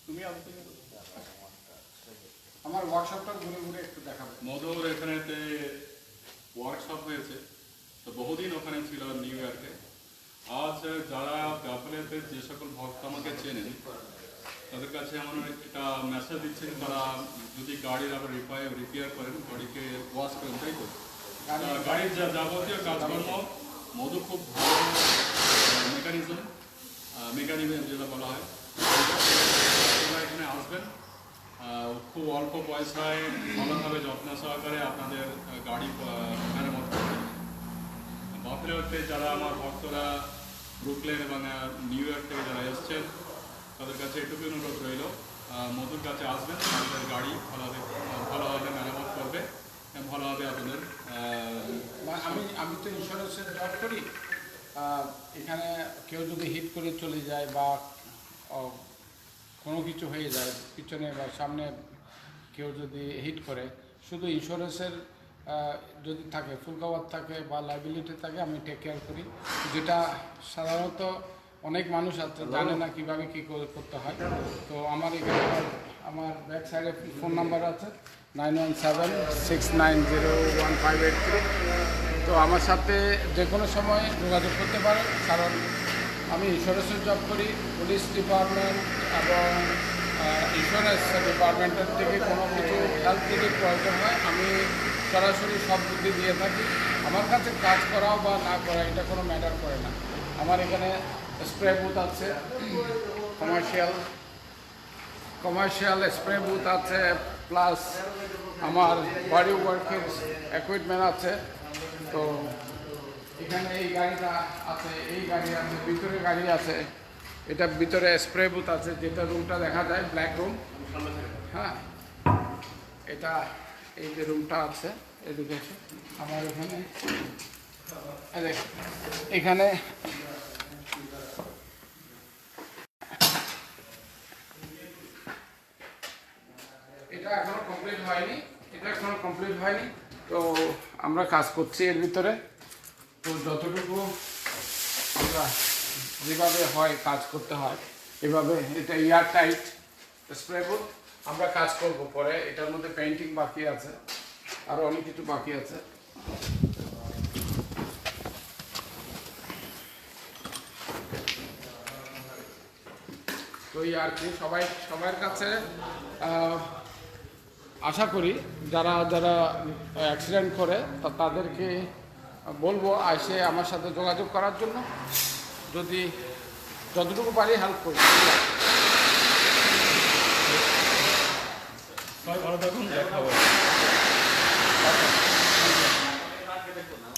তুমি আমার ওয়ার্কশপটা ঘুরে ঘুরে একটু দেখাবো। মধুর এখানেতে ওয়ার্কশপ হয়েছে, তো বহুদিন ওখানে ছিল নিউ ইয়র্কে। আজ যারা ব্যাপলেতে যে সকল ভক্ত আমাকে চেনেন তাদের কাছে আমার একটা মেসেজ দিচ্ছেন, তারা যদি গাড়ির আবার রিপেয়ার করেন, গাড়িকে ওয়াশ করেন, তাই তো গাড়ির যা যাবতীয় কাজকর্ম মধু খুব ভালো মেকানিজম যেটা বলা হয়, আপনারা এখানে আসবেন, খুব অল্প পয়সায় ভালোভাবে যত্ন সহকারে আপনাদের গাড়ি মেরামত করবেন। বাফেলোতে যারা আমার ভক্তরা ব্রুকলেন এবং নিউ ইয়র্ক থেকে যারা এসছেন তাদের কাছে এটুকু অনুরোধ রইল, মধুর কাছে আসবেন, আপনাদের গাড়ি ভালোভাবে মেরামত করবে, ভালোভাবে আপনাদের। আমি তো ইন্স্যুরেন্সের জব করি, এখানে কেউ যদি হিট করে চলে যায় বা কোনো কিছু হয়ে যায়, পিছনে বা সামনে কেউ যদি হিট করে, শুধু ইন্স্যুরেন্সের যদি থাকে, ফুল কভার থাকে বা লাইবিলিটি থাকে, আমি টেক কেয়ার করি, যেটা সাধারণত অনেক মানুষ আছে জানে না কীভাবে কী করতে হয়। তো আমার এখানে আমার ব্যাক সাইডে ফোন নাম্বার আছে 9176901583। তো আমার সাথে যে কোনো সময় যোগাযোগ করতে পারেন, কারণ আমি ইন্স্যুরেন্সের জব করি। পুলিশ ডিপার্টমেন্ট এবং ইন্স্যুরেন্স ডিপার্টমেন্টের থেকে কোনো কিছু হেল্প যদি প্রয়োজন হয়, আমি সরাসরি সব বুদ্ধি দিয়ে থাকি। আমার কাছে কাজ করাও বা না করা এটা কোনো ম্যাটার করে না। আমার এখানে স্প্রে বুথ আছে, কমার্শিয়াল স্প্রে বুথ আছে, প্লাস আমার বডি ওয়ার্কের ইকুইপমেন্ট আছে। তো এখানে এই গাড়িটা আছে, এই গাড়ি আছে, ভিতরে গাড়ি আছে, এটা ভিতরে স্প্রে বুথ আছে, যেটা রুমটা দেখা যায় ব্ল্যাক রুম। হ্যাঁ, এটা এই যে রুমটা আছে এদিকে আমার এখানে এটা এখনো কমপ্লিট হয়নি, তো আমরা কাজ করছি এর ভিতরে। তো যতটুকু আমরা যেভাবে হয় কাজ করতে হয় এভাবে, এটা এয়ার টাইট স্প্রে বুথ, আমরা কাজ করব পরে। এটার মধ্যে পেইন্টিং বাকি আছে, আরও অনেক কিছু বাকি আছে। তো এই আর কি, সবার কাছে আশা করি যারা যারা অ্যাক্সিডেন্ট করে তাদেরকে বলবো এসে আমার সাথে যোগাযোগ করার জন্য, যদি যতটুকু পারি হেল্প করবো। ভালো থাকুন, দেখা হবে।